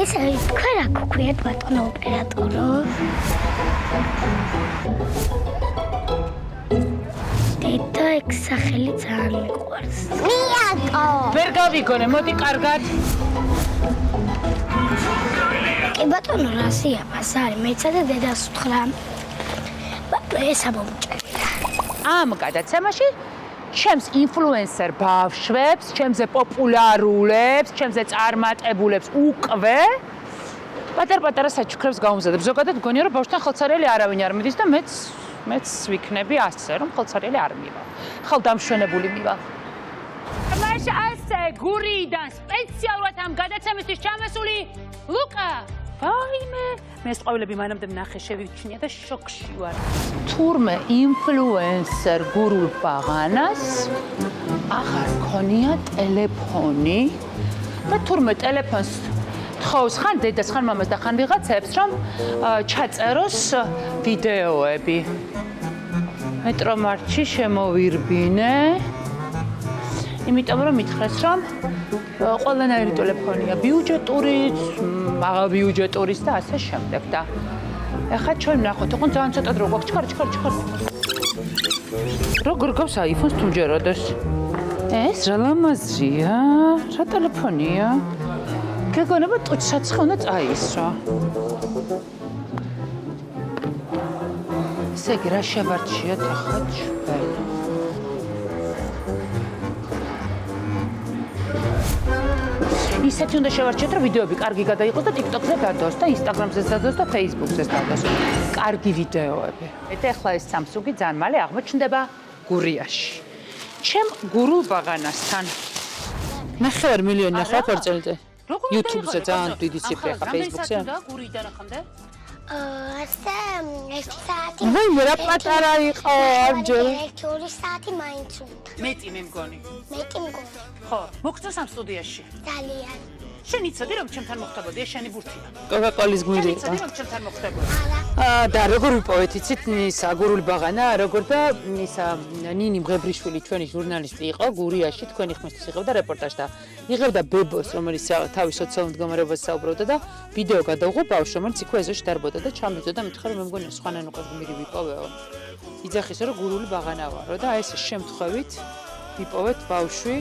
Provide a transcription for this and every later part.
ეს თქვენ აქ გვქვიათ ბატონო ოპერატორო? დედა ეგ სახელი ძალიან მიყვარს. მიაკო. ვერ გავიგონე, მოდი კარგად. კი ბატონო, რასია პასარი, მეცა და დედას ვთხრა. ეს ამომჭერია. ამ გადაცემაში ჩემს ინფლუენსერ ბავშვებს, ჩემზე პოპულარულებს, ჩემზე წარმატებულებს უკვე პატარ-პატარა საჩუქრებს გავუმზადებ. ზოგადად გონია რომ ბავშვთან ხელცარიელი არავინ არ მიდის და მეც ვიქნები ასე რომ ხელცარიელი არ მივა. ხელდამშვენებული მივა. მას ასე გურიდან სპეციალურად ამ გადაცემისთვის ჩამესული ლუკა. აიმე, მე სწავლები მანამდე ნახე შევიჩნია და შოკში ვარ. თურმე ინფლუენსერ გურულ ბაღანას აღარ ქონია ტელეფონი და თურმე ტელეფონს თხოვს ხან დედას ხან მამას და ხან ვიღაცებს რომ ჩაწეროს ვიდეოები. მეტრომარჩი შემოვირბინე. იმიტომ რომ მითხრეს რომ ყველანაირი ტელეფონია ბიუჯეტურიც, მაღალ ბიუჯეტურიც და ასე შემდეგ და ეხლა ჩვენ ნახოთ, ოღონდ ძალიან ცოტა დრო გვაქვს. ჩქარ. როგორ გავს iPhone-ს თუ მჯეროდეს? ეს რა ლამაზია? რა ტელეფონია? გეგონება ტუჩსაცხე უნდა წაისრა. ესე იგი რა შევარჩიოთ ახლა ჩვენ? ისეთი უნდა შევარჩიოთ, რომ ვიდეოები კარგი გადაიყოს და TikTok-ზე გადაოს და Instagram-ზე გადაოს და Facebook-ზე გადაოს. კარგი ვიდეოები. მე ახლა ეს Samsung-ი ძალიან მალე აღმოჩნდება გურიაში. ჩემ გურულ ბაღანასთან. 9 მილიონი ნახავთ ორ წელიწადში. YouTube-ზე ძალიან დიდი ციფრი ახლა Facebook-ზე. გურიდან ახამდე? ასე 1 საათი. რა პატარა იყო ამჯერ. 1-2 საათი მაინც უნდა. მეტი მე მგონი. ხო, მოგწონს ამ სტუდიაში? ძალიან. შენ იცოდი რომ ჩემთან მოხდებოდი, ეს შენი ბურთია. კოკაკოლის გვირი იყო. იცოდი რომ ჩემთან მოხდებოდი. და როგორ ვიპოვეთ იცით ისა გურული ბაღანა, როგორ და ისა ნინი მღებრიშვილი ჩვენი ჟურნალისტი იყო გურიაში, თქვენი ხმისთვის იღებდა რეპორტაჟს და იღებდა ბებოს, რომელიც თავის სოციალურ მდგომარეობაზე საუბრობდა და ვიდეო გადაუღო ბავშვს, რომელიც იქვე ეზოში დარბოდა და ჩამიდო და მითხრა რომ მე მგონი სხვანაირ გვირი ვიპოვეო. იძახისა რომ გურული ბაღანა ვარო და ეს შემთხვევით ვიპოვეთ ბავშვი.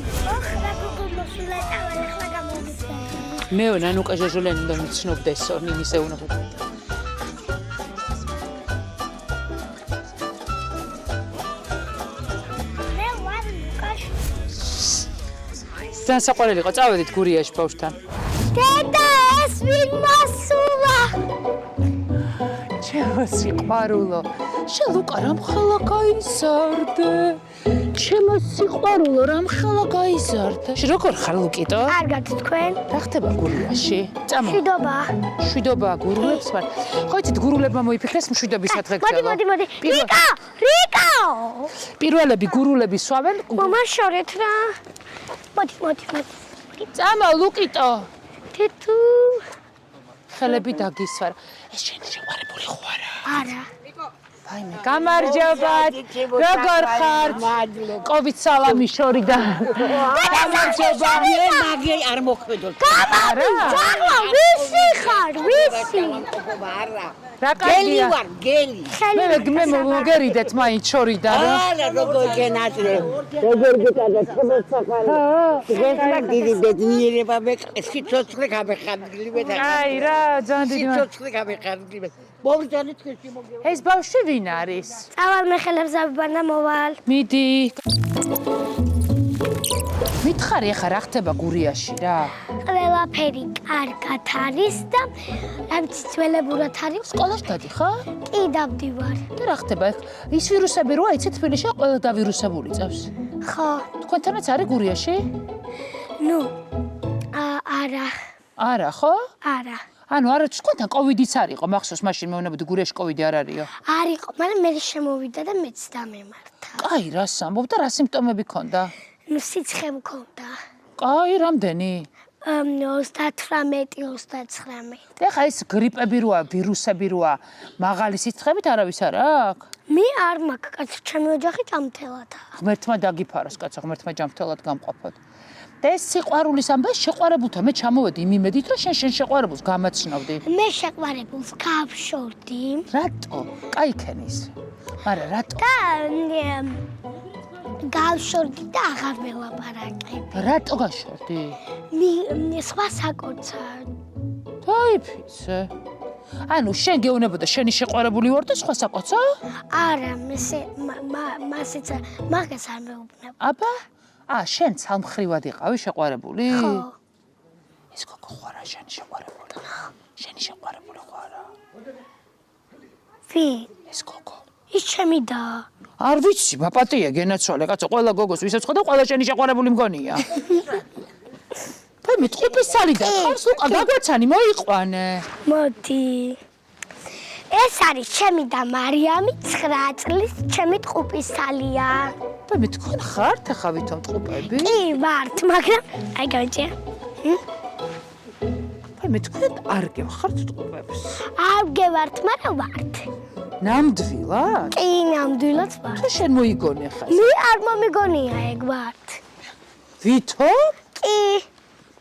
მეო ნანუკა ჟაჟოლიანი უნდა მიცნობდესო, ნინის ეუნება. საყვარელი იყო, წავედით გურიაში ბავშვთან. დედა, ეს ვინ მასულა? ჩემო სიყვარულო, შენ ლუკა რამ ხალა გაიზარდე? ჩემო სიყვარულო, რამ ხალა გაიზარდე? შენ როგორ ხარ ლუკიტო? კარგად თქვენ? რა ხდება გურიაში? წამო. შვიდობა გურულებს ვარ. ხო იცით გურულებმა მოიფიქრეს მშვიდობის ადრე გწელო. მოდი. რიკა! პირველები გურულები სვავენ. მომაშორეთ რა. მოდი. წამო ლუკიტო. თეთუ. ხელები დაგისვარა. ეს შენი შეყვარებული ხო არა? არა. აიმე, გამარჯობათ. როგორ ხართ? კობით სალამი შორიდან. გამარჯობა, მე მაგი არ მოხვედოთ. გამარჯობა, ვისი ხარ? არა. რა კარგია. გელი ვარ, გელი. მე მოგერიდეთ მაინც შორიდან რა. არა, როგორ გენაძლე. როგორ გიტანეთ ხმოცახალი. დღესა დიდი ბედნიერება მეკეს, სიცოცხლე გამეხარგლივე და. აი რა, ძალიან დიდი სიცოცხლე გამეხარგლივე. მოვიძანეთ ხეში მოგე. ეს ბავშვი ვინ არის? წავალ მე ხელებს აბანა მოვალ. მიდი. მითხარი ახლა რა ხდება გურიაში რა? ყველაფერი კარგად არის და რაც ძველებურად არის. სკოლაში დადიხარ? კი, დავდივარ. და რა ხდება ახლა? ის ვირუსები როა იცით თბილისში ყველა დავირუსებული წავს. ხო. თქვენთანაც არის გურიაში? ნუ არა. არა, ხო? არა. ანუ არა თქვენთან კოვიდიც არ იყო, მახსოვს მაშინ მეუბნებოდი გურიაში კოვიდი არ არისო. არ იყო, მაგრამ მე შემოვიდა და მეც დამემართა. კაი, რას ამბობ და რა სიმპტომები ქონდა? ნუ სიცხე მქონდა. კაი, რამდენი? 38-39. ეხა ეს გრიპები როა, ვირუსები როა, მაღალი სიცხებით არავის არ აქვს? მე არ მაქვს, კაცო, ჩემი ოჯახი ჯამთელადაა. ღმერთმა დაგიფაროს, კაცო, ღმერთმა ჯამთელად გამყოფოთ. და ეს სიყვარულის ამბავი შეყვარებულთა მე ჩამოვედი იმ იმედით რომ შენ შეყვარებულს გამაცნობდი. მე შეყვარებულს გავშორდი. რატო? კაიქენის. მაგრამ რატო? და გავშორდი და აღარ ველაპარაკები. რატო გაშორდი? სხვა საკოცა. დაიფიცე. ანუ შენ გეუნებოდა შენი შეყვარებული ვარ და სხვა საკოცო? არა, მასეც მაგას არ მეუბნება. აბა? შენ ცალმხრივად იყავი შეყვარებული? ხო. ეს გოგო ხوارა შენი შეყვარებული. შენი შეყვარებული ხوارა. ვი? ეს გოგო. ის ჩემი და. არ ვიცი, ბაპატია გენაცვალე, კაცო, ყველა გოგოს ვისაც ხედავ, ყველა შენი შეყვარებული მგონია. მე ტყუპის სალი და ხარს უკა გაგვაცანი მოიყვანე. მოდი. ეს არის ჩემი და მარიამი 9 წლის ჩემი ტყუპის სალია. მე თქვენ ხართ ახლა ვითომ ტყუპები? კი, ვართ, მაგრამ აი გავიჭე. მე თქვენ არ გევხართ ტყუპებს. არ გევართ, მაგრამ ვართ. ნამდვილად? კი, ნამდვილად ვართ. თუ შენ მოიგონე ხა? მე არ მომიგონია ეგ ვართ. ვითომ? კი.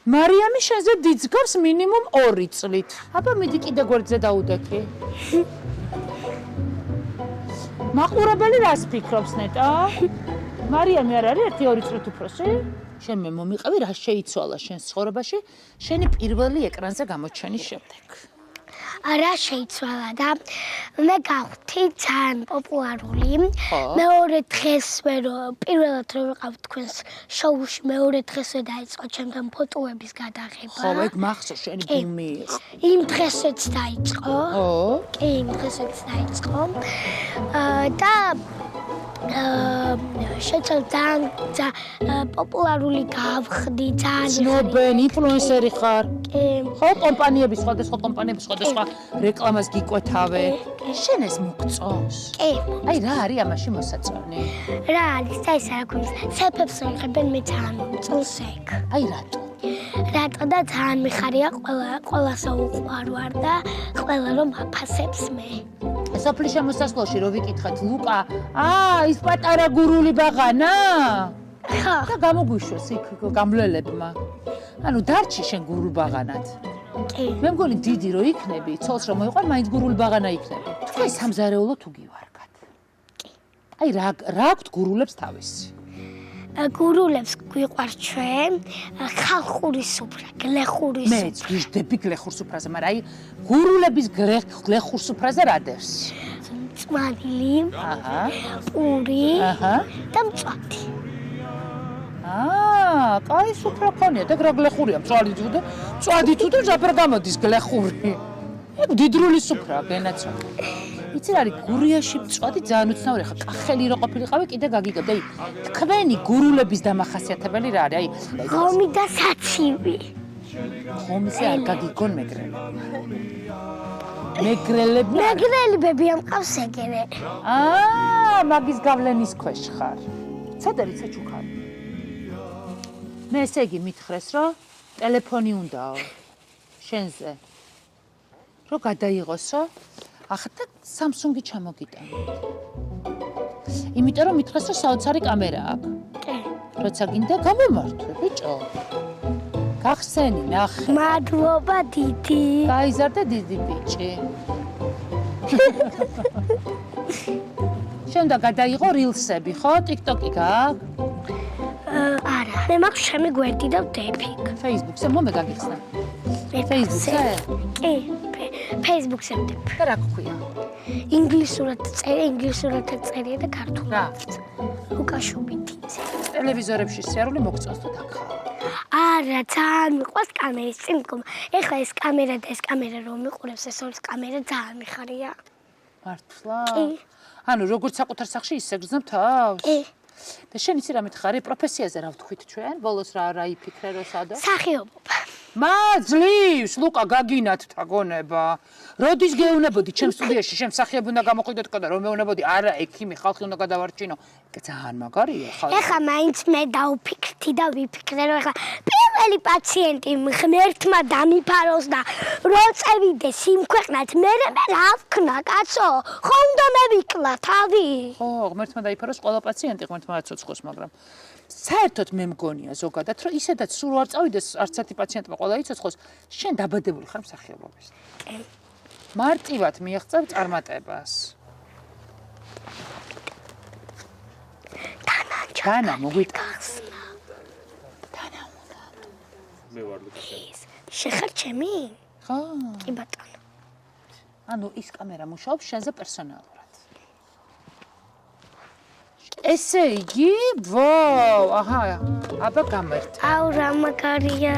მარიამი შენზე დიძგავს მინიმუმ 2 წლით. აბა მიდი კიდე გვერდზე დაუდექი. მაყურებელი რას ფიქრობს ნეტა? მარიამი არ არის 1-2 წლით უფროსი? შენ მე მომიყევი რა შეიცვალა შენს ცხოვრებაში შენი პირველი ეკრანზე გამოჩენის შემდეგ. არა შეიცვალა და მე გავხდი ძალიან პოპულარული. მეორე დღესვე პირველად რომ ვიყავ თქვენს შოუში მეორე დღესვე დაიწყო ჩემთან ფოტოების გადაღება. ხო, ეგ მახსოვს შენი ბუმი იყო. იმ დღესვეც დაიწყო. ო? კი, იმ დღესვეც დაიწყო. და შეცვალა ძალიან პოპულარული გავხდი, ძალიან ცნობენ, ინფლუენსერი ხარ. კი. ხო, კომპანიების სხვადასხვა კომპანიების სხვადასხვა რეკლამას გიკვეთავენ. შენ ეს მოგწონს? კი. აი რა არის ამაში მოსაწონი? რა არის და ეს რა ქვია? სეფებს ვიღებენ მე ძალიან მომწონს ეგ. აი რატო? რატო და ძალიან მიხარია ყველასა უყვარვარ და ყველა რომ აფასებს მე. სოფლის შემოსასვლელში რო ვიკითხეთ ლუკა, ის პატარა გურული ბაღანა? ხო. და გამოგვიშვეს იქ გამლელებმა. ანუ დარჩი შენ გურულ ბაღანად. კი. მე მგონი დიდი რო იქნები, ცოლს რომ მოიყვარ, მაინც გურული ბაღანა იქნები. თქვენ სამზარეულო თუ გივარგათ. კი. აი რა აქვთ გურულებს თავისი? გურულებს გვიყვარს ჩვენ ხალხური სუფრა, გლეხური მე სუფრა. ვიждები გლეხურ სუფრაზე, მაგრამ აი გურულების გლეხურ სუფრაზე რა დევს? მწვანილი, აჰა. პური აჰა. და მწვადი. კაი სუფრა ქონია და რა გლეხურია, მწვადი თუ და ზაფერ გამოდის გლეხური. ეგ დიდრული სუფრაა, გენაცვალე. იცი რა არის გურიაში მწვადი ძალიან უცნაური ხა კახელი რო ყოფილიყავი კიდე გაგიგებდი. აი თქვენი გურულების დამახასიათებელი რა არის? აი ღომი და საცივი. ხომზე არ გაგიგონ მეგრელები. მეგრელებები ამყავს ეგრე. მაგის გავლენის ქვეშ ხარ. ცოდერი ცეჩუქარი. მე ესე იგი მითხრეს რომ ტელეფონი უნდაო შენზე. რო გადაიღოსო ახლა Samsung-ი ჩამოგიტანეთ. იმიტომ რომ მითხრეს რომ საოცარი კამერა აქვს. კი. როცა გინდა გამომართვე ბიჭო. გახსენი ნახე. მადლობა დიდი. გაიზარდა დიდი ბიჭი. შენ და გადაიღო rilsები, ხო? TikTok-ი გაქვს? არა, მე მაქვს ჩემი გვერდი და ვდეფიქ. Facebook-ზე მომე გაგიხსნა. Facebook-ზე? კი, Facebook-ზე ვდეფ. და რა გქვია? ინგლისურად წერია და ქართულად. უკაშუბითი. ტელევიზორებში სიარული მოგწონს თუ დაგხარ? არა, ძალიან მიყვარს კამერის წინ მდგომა. ეხლა ეს კამერა და ეს კამერა რომ მიყურებს, ეს ორი კამერა ძალიან მიხარია. მართლა? კი. ანუ როგორც საკუთარ სახში ისე გრძნობ თავს? კი. და შენ იცი რა მითხარი პროფესიაზე რა ვთქვით ჩვენ? ბოლოს რა იფიქრე რო სადო? სახიობობა. მაძლივს, ლუკა გაგინათ თაგონება. როდის გეუნებოდი ჩემ სტუდიაში, შენ მსახიობი უნდა გამოყიდეთკო და რომ მეუნებოდი, არა, ექიმი ხალხი უნდა გადავარჩინო. ძალიან მაგარია ხალხი. ეხლა მაინც მე დავფიქრდი და ვიფიქრე, რომ ეხლა პირველი პაციენტი ღმერთმა დამიფაროს და რო წევიდეს იმ ქვეყნად, მე რა ვქნა, კაცო? ხომ უნდა მევიკლა თავი? ხო, ღმერთმა დაიფაროს ყველა პაციენტი, ღმერთმა არ ცოცხლოს, მაგრამ საერთოდ მე მგონია ზოგადად, რომ ისედაც სულ არ წავიდეს, არც ერთი პაციენტმა ყველა იცოცხლოს, შენ დაბადებული ხარ მსახიობობის. მარტივად მიაღწევ წარმატებას. თანა მოგვიტყავს. თანა უნდა. მე ვარ ლუკა. შეხარ ჩემი? ხო. კი ბატონო. ანუ ის კამერა მუშაობს შენზე პერსონალურად. ესე იგი, ვაუ, აჰა, აბა გამერთ. აუ რა მაგარია.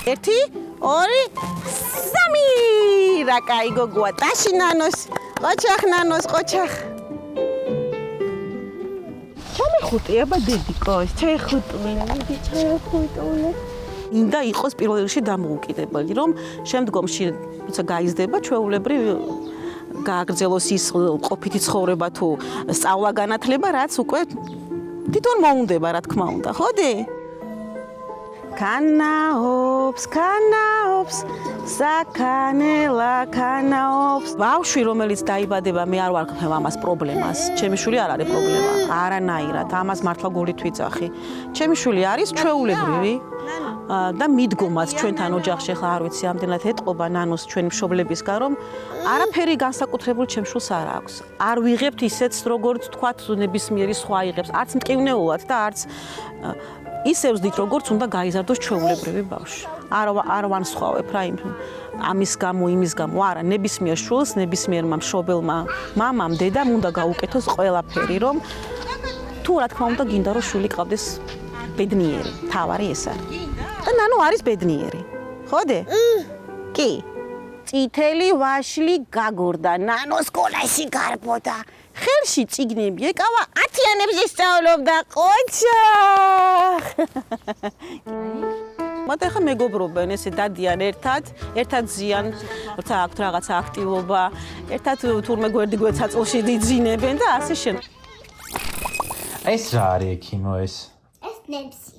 ერთი, ორი, სამი. რა კაი გოგოა, ტაში ნანოს. ყოჩახ ნანოს, ყოჩახ. ჩამეხუტი აბა დედიკოს, ჩაეხუტულე, მიდი ჩაეხუტულე. ინდა იყოს პირველ რიგში დამოუკიდებელი, რომ შემდგომში როცა გაიზრდება ჩვეულებრივ გააგრძელოს ის ყოფითი ცხოვრება თუ სწავლა განათლება, რაც უკვე თვითონ მოუნდება, რა თქმა უნდა, ხოდი? კანაობს, საქანელა კანაობს. ბავშვი, რომელიც დაიბადება, მე არ ვარქმევ ამას პრობლემას. ჩემი შვილი არ არის პრობლემა, არანაირად, ამას მართლა გულით ვიძახი. ჩემი შვილი არის ჩვეულებრივი და მიდგომაც ჩვენთან ოჯახში ხა არ ვიცი, ამდენად ეტყობა ნანოს ჩვენი მშობლებისგან, რომ არაფერი განსაკუთრებული ჩემ შვილს არ აქვს. არ ვიღებთ ისეც, როგორც თქვათ, ნებისმიერი სხვა იღებს, არც მტკივნეულად და არც ისევ ვზდით, როგორც უნდა გაიზარდოს ჩვეულებრივი ბავშვი. არ ვანსხვავებ რა ამის გამო, იმის გამო, არა, ნებისმიერ შვილს, ნებისმიერმა მშობელმა, მამამ, დედამ უნდა გაუკეთოს ყველაფერი, რომ თუ რა თქმა უნდა გინდა რომ შვილი ყავდეს ბედნიერი, თავარი ეს არის. და ნანო არის ბედნიერი. ხოდე? კი. წითელი ვაშლი გაგორდა, ნანო სკოლაში გარბოდა. ხელში წიგნები ეკავა, 10-იანებზე სწავლობდა, ყოჩახ. მათ ახლა მეგობრობენ, ესე დადიან ერთად ზიან, როცა აქვთ რაღაცა აქტივობა, ერთად თურმე გვერდი-გვერდ საწოლში იძინებენ და ასე შენ. ეს რა არის ექიმო ეს? ეს ნემსი.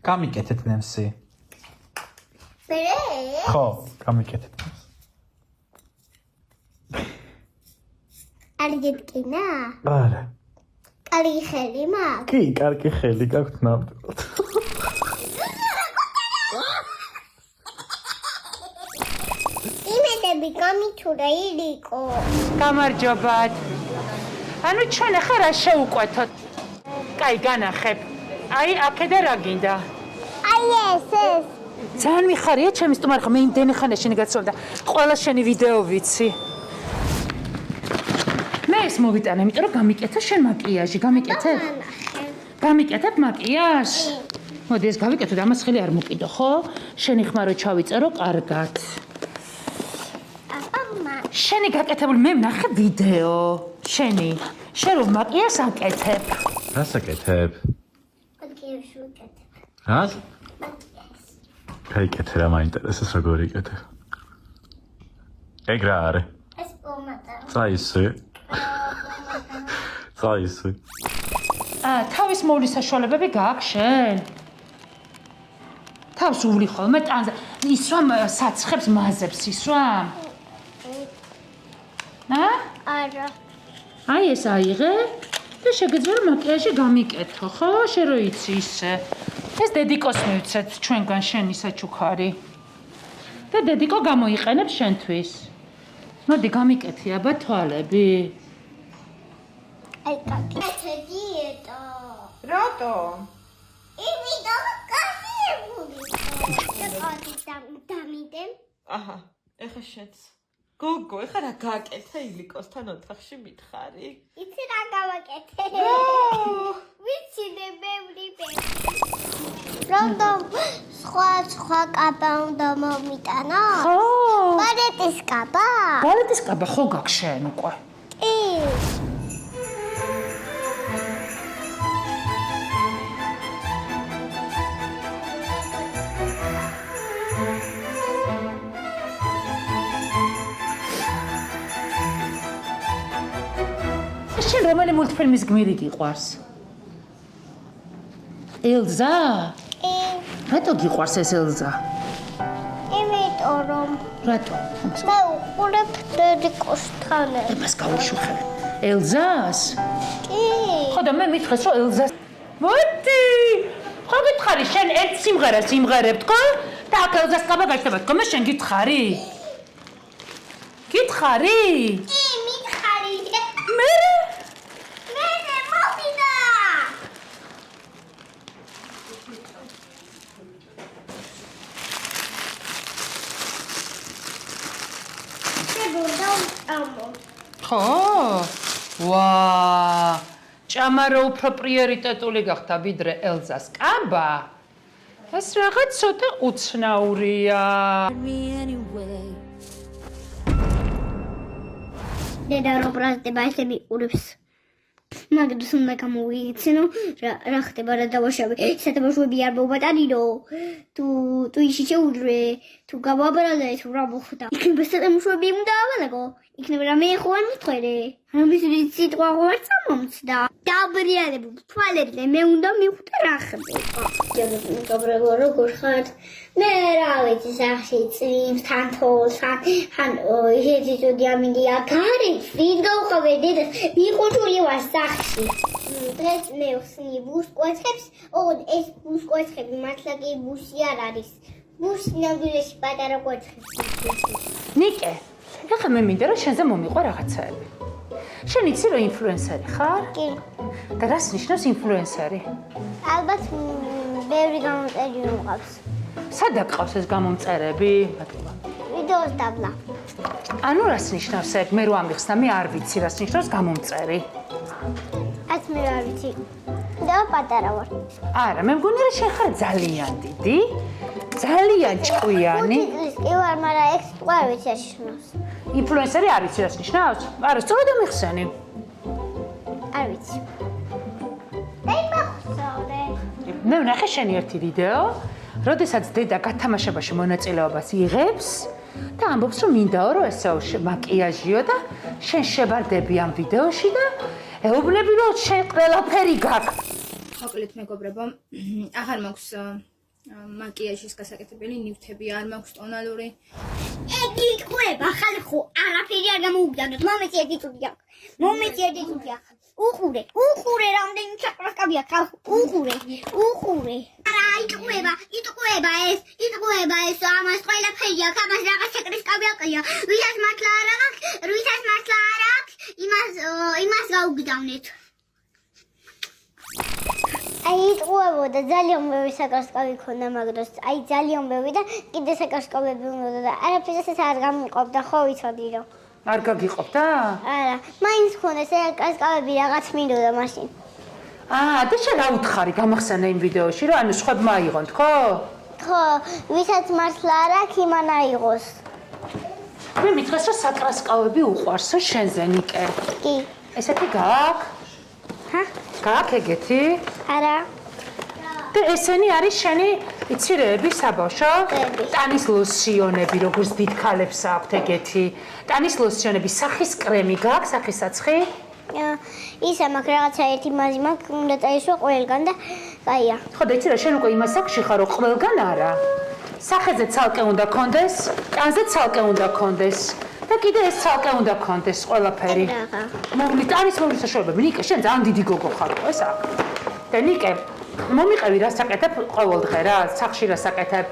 გამიკეთეთ ნემსი. მერე? ხო, გამიკეთეთ. არ გეტკინა? არა. კარგი ხელი მაქვს? კი, კარგი ხელი გაქვთ ნამდვილად. იმედები გამიჩურა ირიკო. გამარჯობათ. ანუ ჩვენ ახლა რა შევუკვეთოთ? კაი, განახებ. აი, აქედა რა გინდა? აი ეს. ძალიან მიხარია ჩემი სტუმარი, ხო მე იმდენი ხანია შენი გაცვლა და ყველა შენი ვიდეო ვიცი. მე ეს მოვიტანე, იმიტომ რომ გამიკეთე შენ მაკიაჟი, გამიკეთე? გამიკეთებ მაკიაჟი? მოდი ეს გავიკეთო და ამას ხელი არ მოკიდო, ხო? შენი ხმა რო ჩავიწერო კარგად. შენი გაკეთებული მე ვნახე ვიდეო. შენი. შენ რომ მაკიაჟს აკეთებ. რას აკეთებ? მაკიაჟს ვაკეთებ. რას? გაიკეთე რა მაინტერესებს როგორ იკეთებ. ეგ რა არის? ეს პომადა. წაისვი. წაისვი. თავის მოვლის საშუალებები გააქვს შენ? თავს უვლი ხოლმე ტანზე. ისვამ საცხებს მაზებს ისვამ? არა. აი ეს აიღე და შეგეძლო რომ მაკიაჟი გამიკეთო, ხო? შენ რო იცი ისე. ეს დედიკოს მივცეთ ჩვენგან შენი საჩუქარი. და დედიკო გამოიყენებს შენთვის. მოდი გამიკეთი აბა თვალები. აი კაკეთე დიეტა. რატო? იმიტომ კაფეებული. დამიდე. აჰა, ეხა შეც. გოგო, ეხა რა გააკეთე ილიკოსთან ოთახში მითხარი? იცი რა გავაკეთე? ვიცი ნებევრი ბები. რატომ სხვა კაბა უნდა მომიტანო? ხო. ბალეტის კაბა? ბალეტის კაბა ხო გაქვს შენ უკვე? კი. შენ რომელი მულტფილმის გმირი გიყვარს? ელზა? რატო გიყვარს ეს ელზა? იმით იმიტომ რომ რატო? მე უყურებ დედიკოს თხანებს. მას გაუშუხე. ელზას? კი. ხო და მე მითხრეს რომ ელზას. მოდი! ხო გითხარი შენ ერთ სიმღერას იმღერებ თქო? და აქ ელზას ყაბა გაჩნდება თქო, მე შენ გითხარი? გითხარი? კი, მითხარი. მე მოვიდა. ხო? ვა! ჭამა რო უფრო პრიორიტეტული გახდა ვიდრე ელზას კაბა. ეს რაღაც ცოტა უცნაურია. დედა რო ბრაზდება ესე მიყურებს. მაგდროს უნდა გამოვიიცნო რა ხდება რა დავაშავე. სათამაშოები არ მოვატანინო. თუ ისე შეუდრე, თუ გავაბრალე, თუ რა მოხდა. იქნება სათამაშოები უნდა ავალაგო. იქნება რა მე ხო არ მithwere. ამის სიტყვა ხო არ წამომცდა. დაბრიალებულ თვალებზე მე უნდა მივხვდე რა ხდება. გაბრალო როგორ ხარ? მე რა ვიცი სახში წვიმს თან თოლს თან ისეთი ძოდი ამინდია გარეთ ვინ გავყავე დედას მიყუჭული ვარ სახში დღეს მე ვხსნი ბუსკვეცხებს ოღონდ ეს ბუსკვეცხები მართლა კი ბუსი არ არის ბუსი ნამდვილად პატარა კვეცხები ნიკე, ახლა მე მინდა რომ შენზე მომიყვა რაღაცაები. შენ იცი რომ ინფლუენსერი ხარ? კი და რას ნიშნავს ინფლუენსერი? ალბათ ბევრი გამომწერი მომყავს სად აკყავს ეს გამომწერები? მადლობა. ვიდეოს დაბლა ანუ რას ნიშნავს ეგ? მე რო ამიხსნა, მე არ ვიცი რას ნიშნავს გამომწერი. ას მე არ ვიცი და პატარა ვარ არა, მე მგონი რომ შენ ხარ ძალიან დიდი, ძალიან ჭკვიანი. კი ვარ, მაგრამ ეს თქვა არ ვიცი რა ნიშნავს ინფლუენსერი არ ვიცი რას ნიშნავს? არა, სწორედ ამიხსენი. არ ვიცი დაი მახსოვე მე ვნახე შენი ერთი ვიდეო, როდესაც დედა გათამაშებაში მონაწილეობას იღებს და ამბობს რომ მინდაო რომ ესეო მაკიაჟიო და შენ შებარდები ამ ვიდეოში და ეუბნები რომ შენ ყველაფერი გაქვს. მოკლედ მეგობრებო, აღარ მაქვს მაკიაჟის გასაკეთებელი ნივთები, არ მაქვს ტონალური. ეგ იტყვება ხალხო, არაფერი არ გამოუგდანოთ. მომეცი ერთი წუთი აქვს. უყურე, რამდენი ჩაყრაკავი აქვს ხალხო. უყურე. არა, იტყვება ეს, ამას ყველაფერი აქვს, ამას რაღაც ჩაყრაკავი აყია. ვისაც მართლა არ აქვს, იმას გაუგდავნეთ. აი იტყვებოდა ძალიან ბევრი საკარსკავი ქონდა მაგდროს. აი ძალიან ბევრი და კიდე საკარსკავები უნდა და არაფერსაც არ გამიყოფდა, ხო ვიცოდი რომ. არ გაგიყოფდა? არა, მაინც ქონდა საკარსკავები რაღაც მინდოდა მაშინ. და შენ რა უთხარი გამახსენა იმ ვიდეოში რომ ანუ სხვებმა აიღონ, თქო? ხო, ვისაც მართლა არ აქვს, იმან აიღოს. მე მითხრეს რომ საკარსკავები უყვარსო შენზე ნიკე. კი. ესეთი გაქვს? ჰა? გაქვს ეგეთი? არა. და ესენი არის შენი იცირეები საბავშვო? ტანის ლოსიონები, როგორც დიდ ქალებს აქვთ ეგეთი. ტანის ლოსიონები, სახის კრემი გაქვს, სახის საცხი? ისა მაქვს რაღაცა ერთი მაზი მაქვს, უნდა წაისვა ყველგან და კაია. ხო და იცი რა შენ უკვე იმას აქში ხარ რომ ყველგან არა. სახეზე ცალკე უნდა კონდეს, ტანზე ცალკე უნდა კონდეს. და კიდე ეს ცალკე უნდა კონდეს ყველაფერი. მოგლი ტანის მოვლის საშუალებები. ნიკე, შენ ძალიან დიდი გოგო ხარ ხო ეს აქ? და ნიკე, მომიყევი რა საკეთებ ყოველ დღე რა, სახში რა საკეთებ?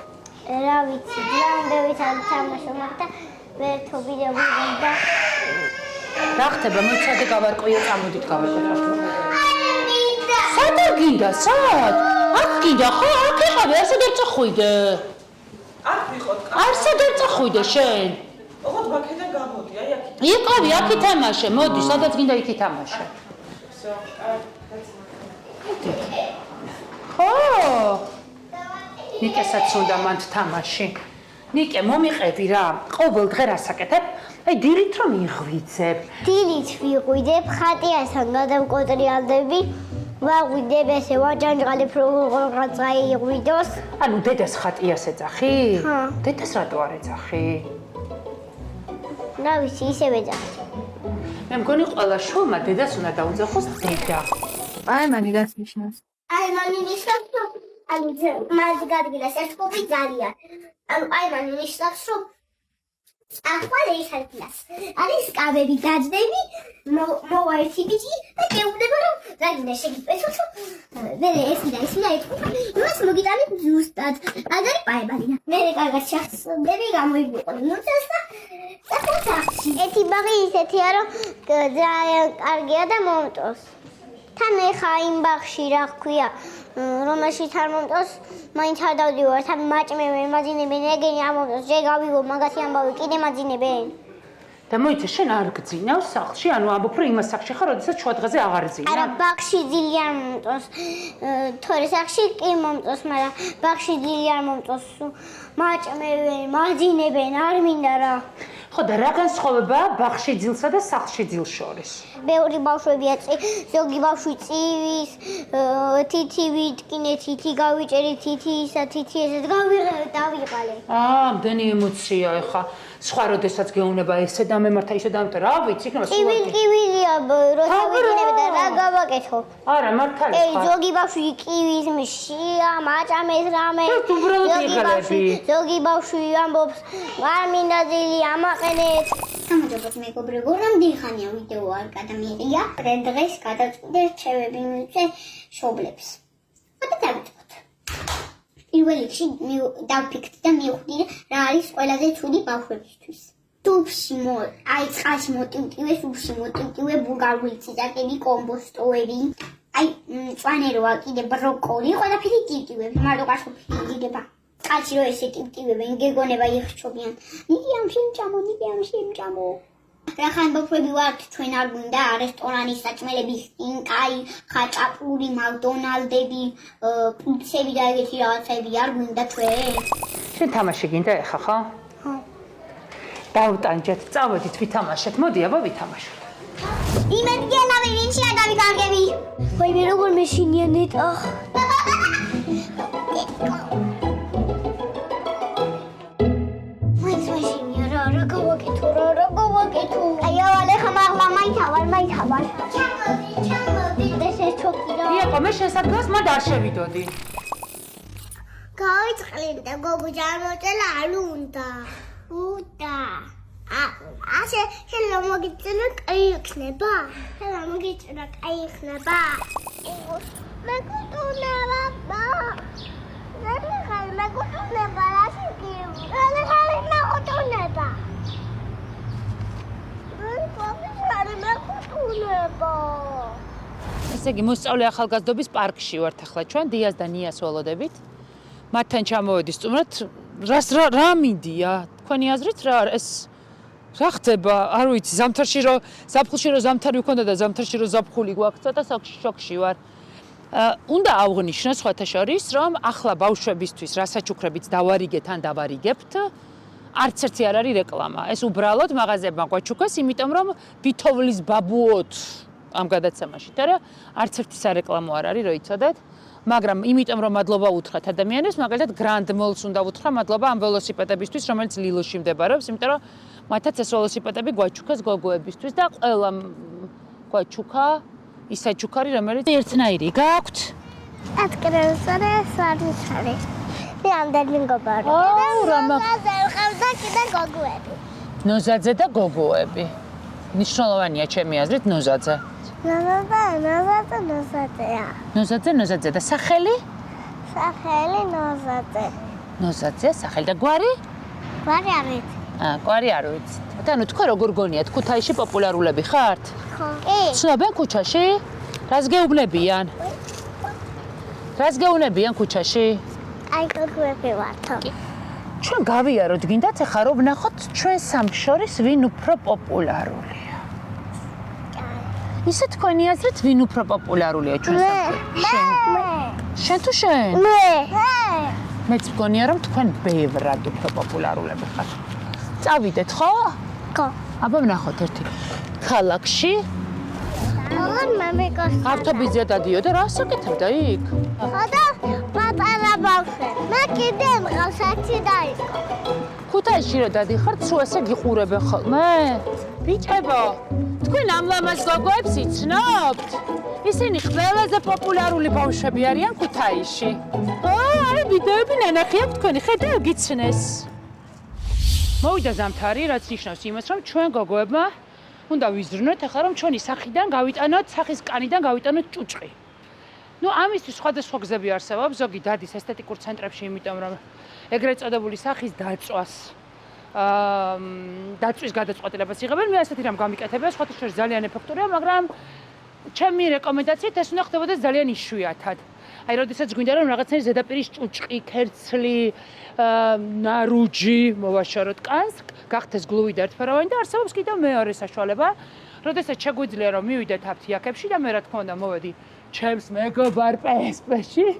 რა ვიცი, ძალიან ბევრი თამაშობ და ვერთო ვიდეო ვიგდა. რა ხდება, მოიცადე გავარკვიო, წამოდით გავარკვიო. სად გინდა, სად? აქ გინდა, ხო, აქ იყავი, არსად არ წახვიდე. არ ვიყოთ. არსად არ წახვიდე შენ. ოღონდ ვაქედან გამოდი, აი აქ. იყავი, აქ ითამაშე, მოდი, სადაც გინდა იქ ითამაშე. ხო. ნიკესაც უნდა მანდ თამაში. ნიკე, მომიყევი რა, ყოველ დღე რა საკეთებ? აი დილით რომ იღვიძებ. დილით ვიღვიდებ, ხატიასთან გადავკოტრიალდები, ვაღვიდებ ესე ვაჯანჯღალებ რაღაცა იღვიდოს. ანუ დედას ხატიას ეძახი? ხო. დედას რატო არ ეძახი? რა ვიცი, ისევ ეძახი. მე მგონი ყველა შვილმა დედას უნდა დაუძახოს დედა. აი მანი რას ნიშნავს? აი მანი ნიშნავს, ანუ მას გადგილას ეს კოპი ძალიან. ანუ აიმანი ნიშნავს რომ ახლა ის არის კაბები დაძდები მოვა ერთი ბიჭი და გეუბნება რომ რაგინდა შეგიწესოთ მე ეს და იმას მოგიტანით ზუსტად აგარი პაებალინა მე კარგად შეხსდები გამოიგვიყო ნუცას და საფუძახში ერთი ბაღი ისეთია რომ ძალიან კარგია და მომწონს თან ეხა იმ ბაღში რა ქვია რომელშიც არ მომწონს მაინც არ დავდივარ თან მაჭმევენ მაძინებენ ეგენი არ მომწონს ჯერ გავიგო მაგათი ამბავი კიდე მაძინებენ და მოიცა შენ არ გძინავს სახლში ანუ ამბობ რომ იმას სახლში ხარ როდესაც შუა დღეზე აღარ ძინა არა ბაღში ძილი არ მომწონს თორე სახლში კი მომწონს მაგრამ ბაღში ძილი არ მომწონს მაჭმევენ მაძინებენ არ მინდა რა ხო და რა განსხვავებაა ბაღში ძილსა და სახლში ძილს შორის ბევრი ბავშვებია ზოგი ბავშვი წივის თითივი ტკინე თითი გავიჭერი თითი ისა თითი ესეთ დავიყალე მდენი ემოცია ეხა სხვა როდესაც გეუბნება ესე დამემართა ისე დამემართა რა ვიცი იქნება კივილია როცა ვიგინებ და რა გავაკეთო არა მართალია ე ზოგი ბავშვი კივის მშია მაჭამეს რამე ზოგი ბავშვი ამბობს არ მინდა ძილი ამაყენეთ სამჯობოთ მეგობრებო რამდენი ხანია ვიდეო არ გადამიღია დღეს გადავწყვიტე რჩევები მივიწე შობლებს და დავიწყოთ პირველ რიგში დავფიქრდი და მივხვდი რა არის ყველაზე ცუდი ბავშვებისთვის სუფში აი წყალში მოტივტივე სუფში მოტივტივე ბულგარული ციტაკები კომბოსტოები აი წვანეროა კიდე ბროკოლი ყველაფერი ტივტივები მარტო კარტოფილი იგება წყალში რო ესე ტივტივებენ გეგონება იხჩობიან ნიგი ამ შემჭამო რახან ბავშვები ვართ ჩვენ არ გვინდა რესტორანის საჭმელები სტინკაი ხაჭაპური მაკდონალდები პიცები და ეგეთი რაღაცები არ გვინდა ჩვენ შენ თამაში გინდა ეხა ხო? ხო დავტანჯეთ წავედით ვითამაშეთ მოდი აბა ვითამაშოთ იმედგენა ვინჩი არ დავიკარგები ვაი მე როგორ მეშინია ნეტა მე შესაძლოა მათ არ შევიდოდი. გავიწყლები და გოგო ჯამოწელა არ უნდა. ასე შეიძლება მოგიწელა კაი იქნება. შეიძლება მოგიწელა კაი იქნება. მე გულუნება. მე გულუნება რაში კი. მე გულუნება. ესე იგი მოსწავლე ახალგაზრდობის პარკში ვართ ახლა ჩვენ დიას და ნიას ველოდებით. მათთან ჩამოვედი სტუმრად. რა მინდია? თქვენი აზრით რა ეს რა ხდება? არ ვიცი, ზამთარში რომ ზაფხულში რომ ზამთარი მქონდა და ზამთარში რომ ზაფხული გვაქვს, ცოტა შოკში ვარ. უნდა აღვნიშნო სხვათა შორის, რომ ახლა ბავშვებისთვის რასაჩუქრებიც დავარიგეთ ან დავარიგებთ. არც ერთი არ არის რეკლამა. ეს უბრალოდ მაღაზიებმა გვაჩუქეს, იმიტომ რომ ვითოვლის ბაბუოთ ამ გადაცემაში. და არც ერთი სარეკლამო არ არის, რომ იცოდეთ. მაგრამ იმიტომ რომ მადლობა უთხრათ ადამიანებს, მაგალითად Grand Mall-ს უნდა უთხრა მადლობა ამ ველოსიპედებისთვის, რომელიც ლილოში მდებარეობს, იმიტომ რომ მათაც ეს ველოსიპედები გვაჩუქეს გოგოებისთვის და ყველა გვაჩუქა ის საჩუქარი, რომელიც ერთნაირი გაქვთ. ატკრევსარე სარნიცარი. მე ამდენი მეგობარი. ხავდა კიდე გოგოები. ნოზაძე და გოგოები. ნიშნულოვანია ჩემი აზრით ნოზაძე. ნოზაძე და სახელი? სახელი ნოზაძე. ნოზაძე, სახელი და გვარი? გვარი არ ვიცი. გვარი არ ვიცი. ანუ თქვენ როგორ გონიათ ქუთაისში პოპულარულები ხართ? ხო. კი. ცნობენ ქუჩაში? რას გეუბნებიან? რას გეუბნებიან ქუჩაში? აი გოგოები ვართო. ჩვენ გავიაროთ, გინდათ ახლა რომ ვნახოთ ჩვენ სამს შორის ვინ უფრო პოპულარულია. ისე თქვენი აზრით ვინ უფრო პოპულარულია ჩვენ სამს? შენ თუ შენ? მეც მგონია რომ თქვენ ბევრად უფრო პოპულარულები ხართ. წავიდეთ ხო? ხო. აბა ვნახოთ ერთი ქალაქში. აღარ მამიკოს. ავტობუსზე დადიოდა რა საკეთებდა იქ? ხოდა პატარა ბავშვი. მე კიდე მყავს 10 დაიწყო. ქუთაისში რომ დადიხართ, სულ ესე გიყურებენ ხოლმე? ბიჭებო, თქვენ ამ ლამაზ ლოგოებს იცნობთ? ისინი ყველაზე პოპულარული ბავშვები არიან ქუთაისში. აი, ვიდეოები ნანახი აქვს თქვენი, ხედავ გიცნეს. მოვიდა ზამთარი, რაც ნიშნავს იმას, რომ ჩვენ გოგოებმა უნდა ვიზრუნოთ, ახლა რომ ჩვენი სახიდან გავიტანოთ, სახის კანიდან გავიტანოთ ჭუჭყი. ნუ ამისთვის სხვადასხვა გზები არსებობს, ზოგი დადის ესთეტიკურ ცენტრებში, იმიტომ რომ ეგრეთ წოდებული სახის დაწვას დაწვის გადაწყვეტილებას იღებენ. მე ასეთი რამ გამიკეთებია, სხვათა შორის ძალიან ეფექტურია, მაგრამ ჩემი რეკომენდაციით ეს უნდა ხდებოდეს ძალიან იშვიათად. აი, როდესაც გვინდა რომ რაღაცნაირი ზედაპირის ჭუჭყი, ქერცლი, ნარუჯი მოვაშოროთ კანს, გახდეს გლუვი და ერთფეროვანი და არსებობს კიდევ მეორე საშუალება, როდესაც შეგვიძლია რომ მივიდეთ აფთიაქებში და მე რა თქმა უნდა მოვედი ჩემს მეგობარ PSP-ში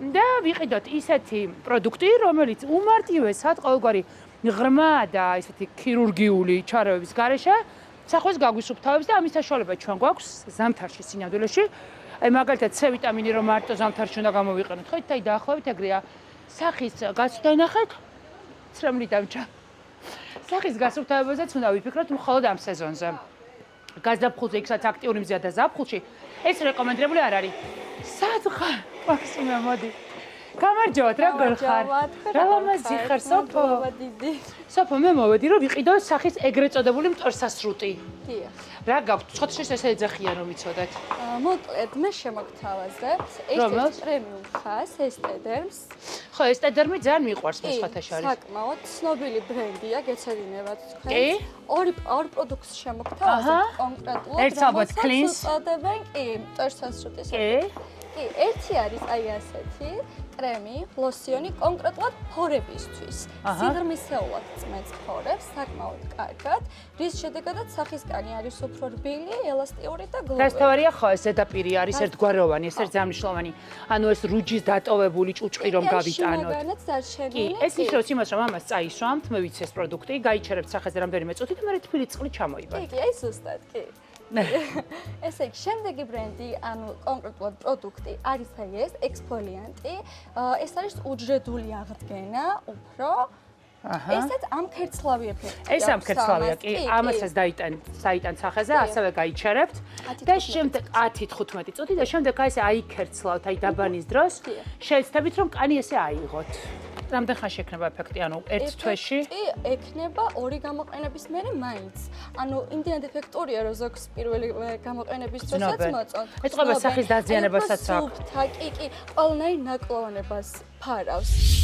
და ვიყიდოთ ისეთი პროდუქტი, რომელიც უმარტივესად ყოველგვარი ღრმა და ისეთი ქირურგიული ჩარევების გარეშე სახვეს გაგვისუფთავებს და ამის საშუალება ჩვენ გვაქვს ზამთარში სინამდვილეში. აი მაგალითად C ვიტამინი რომ მარტო ზამთარში უნდა გამოვიყენოთ, ხო? აი დაახლოებით ეგრეა. სახის გასვლა ნახეთ? ცრემლი დამჭა. სახის გასუფთავებაზეც უნდა ვიფიქროთ მხოლოდ ამ სეზონზე. გაზაფხულზე, იქაც აქტიური მზეა და ზაფხულში ეს რეკომენდებული არ არის. სად ხარ? მაქსიმე, მოდი. გამარჯობათ, როგორ ხარ? რა ლამაზი ხარ, სოფო? სოფო, მე მოვედი რომ ვიყიდო სახის ეგრეთ წოდებული მტვერსასრუტი. დიახ. რა გაქვთ? ცოტა ესე ეძახიან რომ იცოდეთ. მოკლედ, მე შემოგთავაზებთ ერთ-ერთ პრემიუმ ხას, ესტედერმს. ხო, ესტედერმი ძალიან მიყვარს მე სხვათა შორის. საკმაოდ ცნობილი ბრენდია, გეცედინებათ თქვენ. ორი პროდუქტს შემოგთავაზებთ კონკრეტულად, ერთს ალბათ კლინს. უწოდებენ კი, მტვერსასრუტის. კი, ერთი არის აი ასეთი კრემი, ლოსიონი კონკრეტულად ფორებისთვის. სიღრმისეულად წმენს ფორებს, საკმაოდ კარგად, რის შედეგადაც სახის კანი არის უფრო რბილი, ელასტიური და გლუვი. გასთავარია ხო, ეს ზედაპირი არის ერთგვაროვანი, ეს არის ძალიან მნიშვნელოვანი. ანუ ეს რუჯის დატოვებული ჭუჭყი რომ გავიტანოთ. კი, ეს ნიშნავს იმას, რომ ამას წაისვამთ, მე ვიცი ეს პროდუქტი, გაიჩერებთ სახეზე რამდენიმე წუთი და მე თბილი წყლით ჩამოიბართ. კი, აი ზუსტად, კი. ესე იგი, შემდეგი ბრენდი, ანუ კონკრეტულად პროდუქტი არის აი ეს ექსფოლიანტი. ეს არის უჯრედული აღდგენა, უფრო. ესეც ამქერცლავი ეფექტია. ეს ამქერცლავია, კი, ამასაც დაიტან სახეზე, ასევე გაიჩერებთ და შემდეგ 10-15 წუთი და შემდეგ აი ესე აიქერცლავთ, აი დაბანის დროს, შეეცდებით რომ კანი ესე აიღოთ. რამდენ ხანში ექნება ეფექტი, ანუ ერთ თვეში? კი, ექნება ორი გამოყენების მერე მაინც. ანუ იმდენად ეფექტურია, რომ ზოგს პირველი გამოყენების დროსაც მოწონთ. ეტყობა სახის დაზიანებასაც აქვს. კი, ყველანაირ ნაკლოვანებას ფარავს.